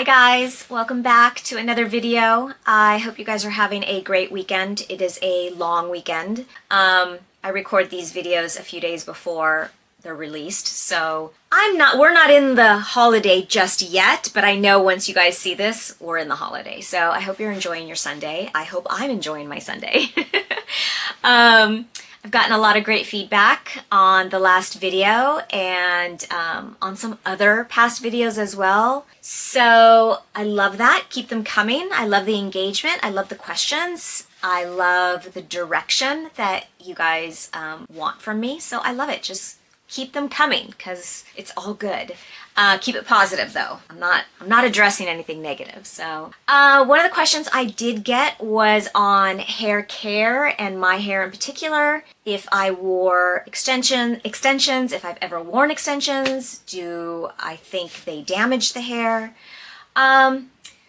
Hi guys, welcome back to another video. I hope you guys are having a great weekend. It is a long weekend. I record these videos a few days before they're released, so we're not in the holiday just yet, but I know once you guys see this, we're in the holiday. So I hope you're enjoying your Sunday. I hope I'm enjoying my Sunday. I've gotten a lot of great feedback on the last video and on some other past videos as well. So I love that. Keep them coming. I love the engagement. I love the questions. I love the direction that you guys want from me. So I love it. Just keep them coming because it's all good. Keep it positive though. I'm not addressing anything negative. So one of the questions I did get was on hair care and my hair in particular. If I wore extensions, if I've ever worn extensions, do I think they damage the hair?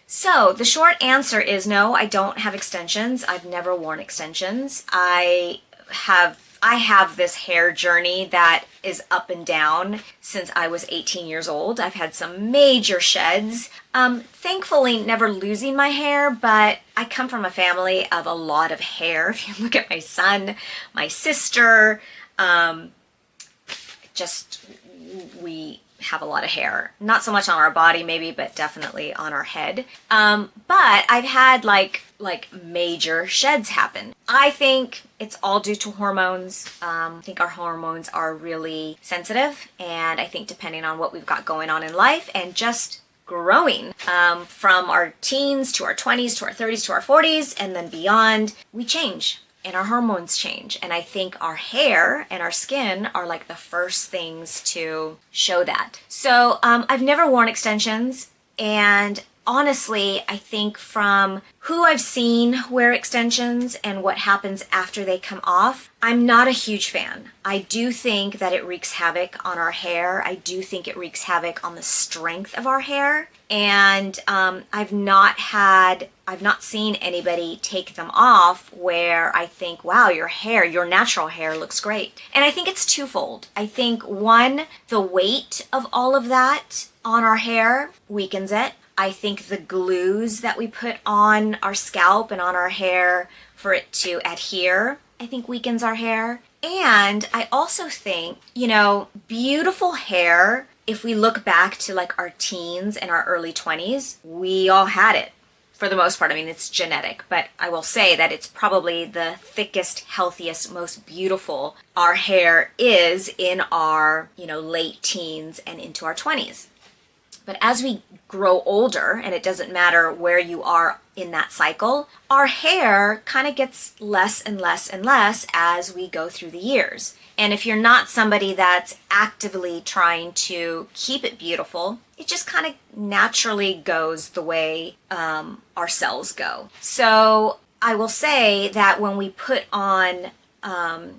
So the short answer is no, I don't have extensions. I've never worn extensions. I have this hair journey that is up and down since I was 18 years old. I've had some major sheds. Thankfully, never losing my hair, but I come from a family of a lot of hair. If you look at my son, my sister, we have a lot of hair. Not so much on our body maybe, but definitely on our head. But I've had like major sheds happen. I think it's all due to hormones. I think our hormones are really sensitive, and I think depending on what we've got going on in life and just growing from our teens to our 20s to our 30s to our 40s and then beyond, we change. And our hormones change. And I think our hair and our skin are like the first things to show that. So I've never worn extensions. And honestly, I think from who I've seen wear extensions and what happens after they come off, I'm not a huge fan. I do think that it wreaks havoc on our hair. I do think it wreaks havoc on the strength of our hair. And I've not seen anybody take them off where I think, wow, your natural hair looks great. And I think it's twofold. I think one, the weight of all of that on our hair weakens it. I think the glues that we put on our scalp and on our hair for it to adhere, I think weakens our hair. And I also think, beautiful hair, if we look back to like our teens and our early 20s, we all had it for the most part. I mean, it's genetic, but I will say that it's probably the thickest, healthiest, most beautiful our hair is in our, late teens and into our 20s. But as we grow older, and it doesn't matter where you are in that cycle, our hair kind of gets less and less and less as we go through the years. And if you're not somebody that's actively trying to keep it beautiful, it just kind of naturally goes the way our cells go. So I will say that when we put on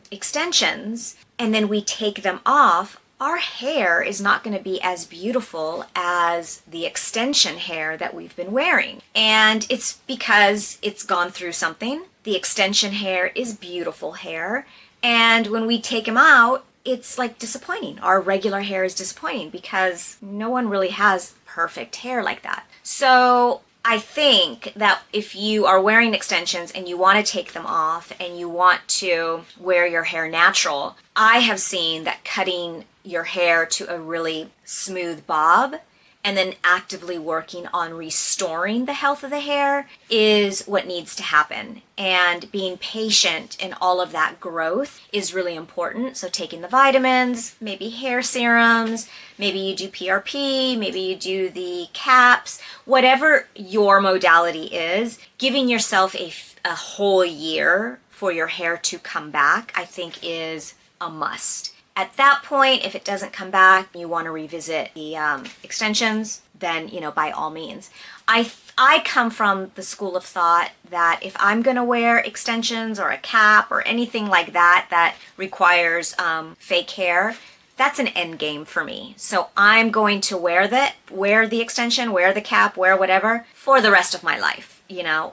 extensions and then we take them off, our hair is not going to be as beautiful as the extension hair that we've been wearing. And it's because it's gone through something. The extension hair is beautiful hair. And when we take them out, it's like disappointing. Our regular hair is disappointing because no one really has perfect hair like that. So I think that if you are wearing extensions and you want to take them off and you want to wear your hair natural, I have seen that cutting your hair to a really smooth bob and then actively working on restoring the health of the hair is what needs to happen. And being patient in all of that growth is really important. So taking the vitamins, maybe hair serums, maybe you do PRP, maybe you do the caps, whatever your modality is, giving yourself a whole year for your hair to come back, I think is a must. At that point, if it doesn't come back, you want to revisit the extensions, then, by all means. I come from the school of thought that if I'm going to wear extensions or a cap or anything like that requires fake hair, that's an end game for me. So I'm going to wear the extension, wear the cap, wear whatever for the rest of my life.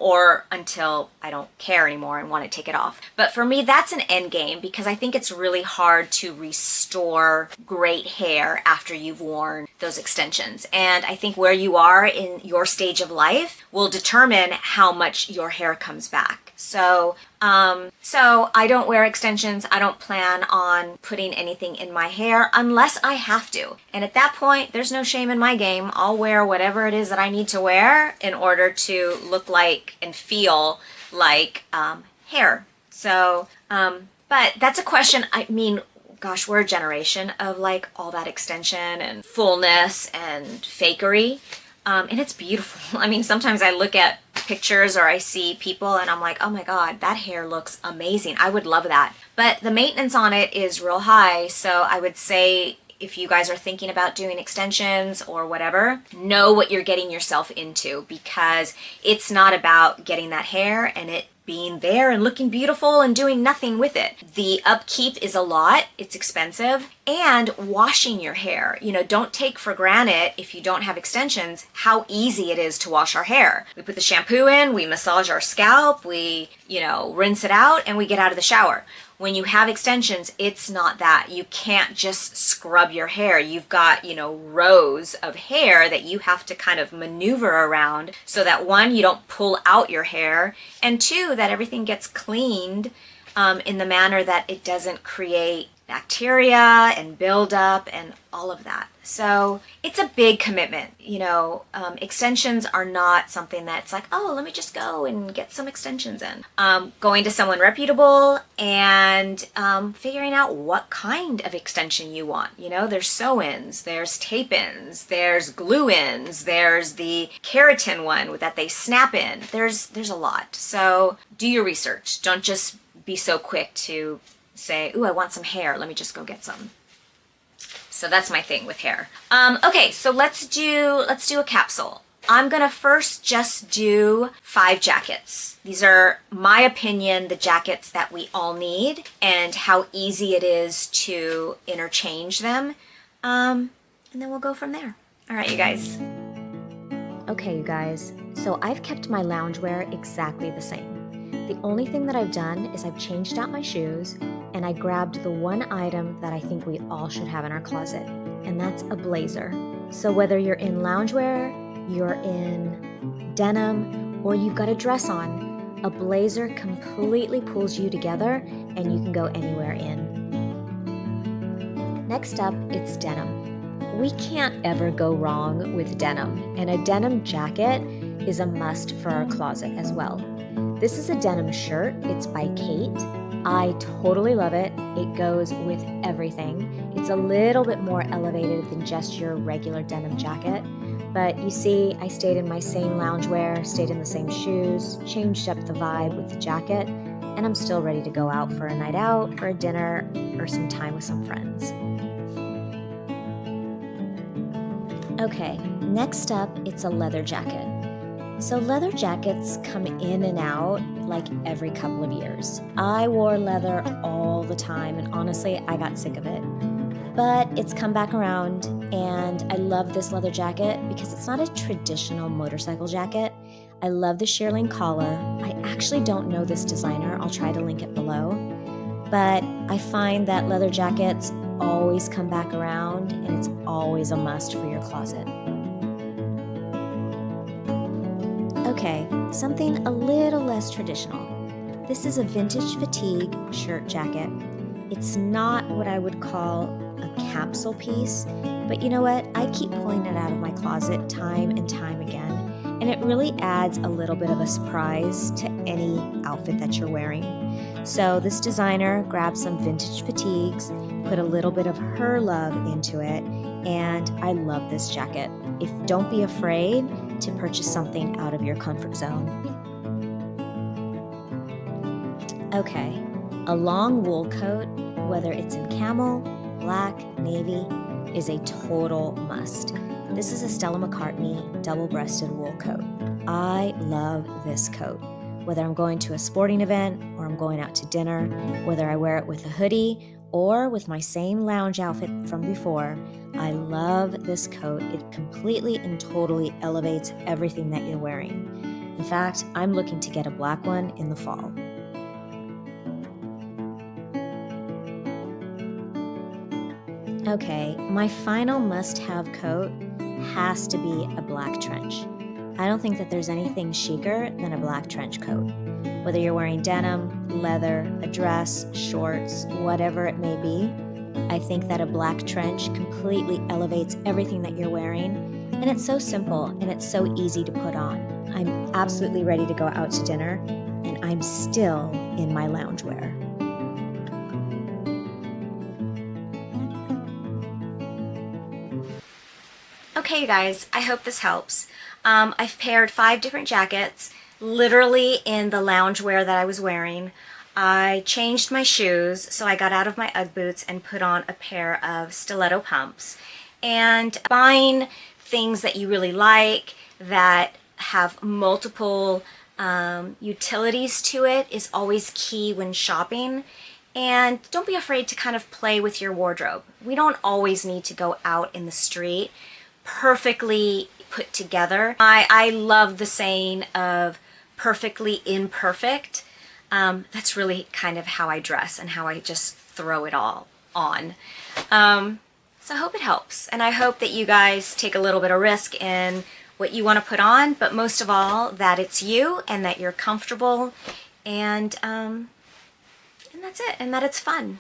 or until I don't care anymore and want to take it off. But for me, that's an end game because I think it's really hard to restore great hair after you've worn those extensions. And I think where you are in your stage of life will determine how much your hair comes back. So I don't wear extensions. I don't plan on putting anything in my hair unless I have to. And at that point, there's no shame in my game. I'll wear whatever it is that I need to wear in order to look like and feel like hair. So, but that's a question. I mean, gosh, we're a generation of like all that extension and fullness and fakery. And it's beautiful. I mean, sometimes I look at pictures or I see people and I'm like, oh my God, that hair looks amazing. I would love that. But the maintenance on it is real high. So I would say if you guys are thinking about doing extensions or whatever, know what you're getting yourself into because it's not about getting that hair and it being there and looking beautiful and doing nothing with it. The upkeep is a lot, it's expensive, and washing your hair. Don't take for granted if you don't have extensions how easy it is to wash our hair. We put the shampoo in, we massage our scalp, we, rinse it out, and we get out of the shower. When you have extensions, it's not that. You can't just scrub your hair. You've got, rows of hair that you have to kind of maneuver around so that one, you don't pull out your hair, and two, that everything gets cleaned in the manner that it doesn't create bacteria and buildup and all of that. So it's a big commitment. Extensions are not something that's like, oh, let me just go and get some extensions in. Going to someone reputable and figuring out what kind of extension you want. There's sew-ins, there's tape-ins, there's glue-ins, there's the keratin one that they snap in. There's a lot. So do your research. Don't just be so quick to say, ooh, I want some hair. Let me just go get some. So that's my thing with hair. Okay, so let's do a capsule. I'm gonna first just do 5 jackets. These are, my opinion, the jackets that we all need and how easy it is to interchange them. And then we'll go from there. All right, you guys. Okay, you guys. So I've kept my loungewear exactly the same. The only thing that I've done is I've changed out my shoes and I grabbed the one item that I think we all should have in our closet, and that's a blazer. So whether you're in loungewear, you're in denim, or you've got a dress on, a blazer completely pulls you together and you can go anywhere in. Next up, it's denim. We can't ever go wrong with denim, and a denim jacket is a must for our closet as well. This is a denim shirt. It's by Kate. I totally love it. It goes with everything. It's a little bit more elevated than just your regular denim jacket. But you see, I stayed in my same loungewear, stayed in the same shoes, changed up the vibe with the jacket, and I'm still ready to go out for a night out, for a dinner, or some time with some friends. Okay, next up, it's a leather jacket. So leather jackets come in and out like every couple of years. I wore leather all the time, and honestly, I got sick of it. But it's come back around, and I love this leather jacket because it's not a traditional motorcycle jacket. I love the shearling collar. I actually don't know this designer. I'll try to link it below. But I find that leather jackets always come back around, and it's always a must for your closet. Okay, something a little less traditional. This is a vintage fatigue shirt jacket. It's not what I would call a capsule piece, but you know what? I keep pulling it out of my closet time and time again, and it really adds a little bit of a surprise to any outfit that you're wearing. So this designer grabbed some vintage fatigues, put a little bit of her love into it, and I love this jacket. Don't be afraid to purchase something out of your comfort zone. Okay, a long wool coat, whether it's in camel, black, navy, is a total must. This is a Stella McCartney double-breasted wool coat. I love this coat. Whether I'm going to a sporting event or I'm going out to dinner, whether I wear it with a hoodie or with my same lounge outfit from before, I love this coat. It completely and totally elevates everything that you're wearing. In fact, I'm looking to get a black one in the fall. Okay, my final must-have coat has to be a black trench. I don't think that there's anything chicer than a black trench coat. Whether you're wearing denim, leather, a dress, shorts, whatever it may be, I think that a black trench completely elevates everything that you're wearing, and it's so simple and it's so easy to put on. I'm absolutely ready to go out to dinner, and I'm still in my loungewear. Okay, you guys, I hope this helps. I've paired 5 different jackets, literally in the loungewear that I was wearing. I changed my shoes, so I got out of my Ugg boots and put on a pair of stiletto pumps. And buying things that you really like, that have multiple utilities to it, is always key when shopping. And don't be afraid to kind of play with your wardrobe. We don't always need to go out in the street perfectly put together. I love the saying of perfectly imperfect. That's really kind of how I dress and how I just throw it all on. So I hope it helps, and I hope that you guys take a little bit of risk in what you want to put on, but most of all that it's you and that you're comfortable, and that's it, and that it's fun.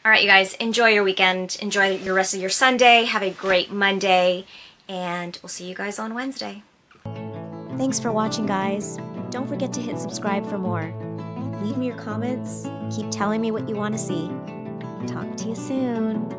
All right, you guys, enjoy your weekend. Enjoy your rest of your Sunday. Have a great Monday, and we'll see you guys on Wednesday. Thanks for watching, guys. Don't forget to hit subscribe for more. Leave me your comments. Keep telling me what you want to see. Talk to you soon.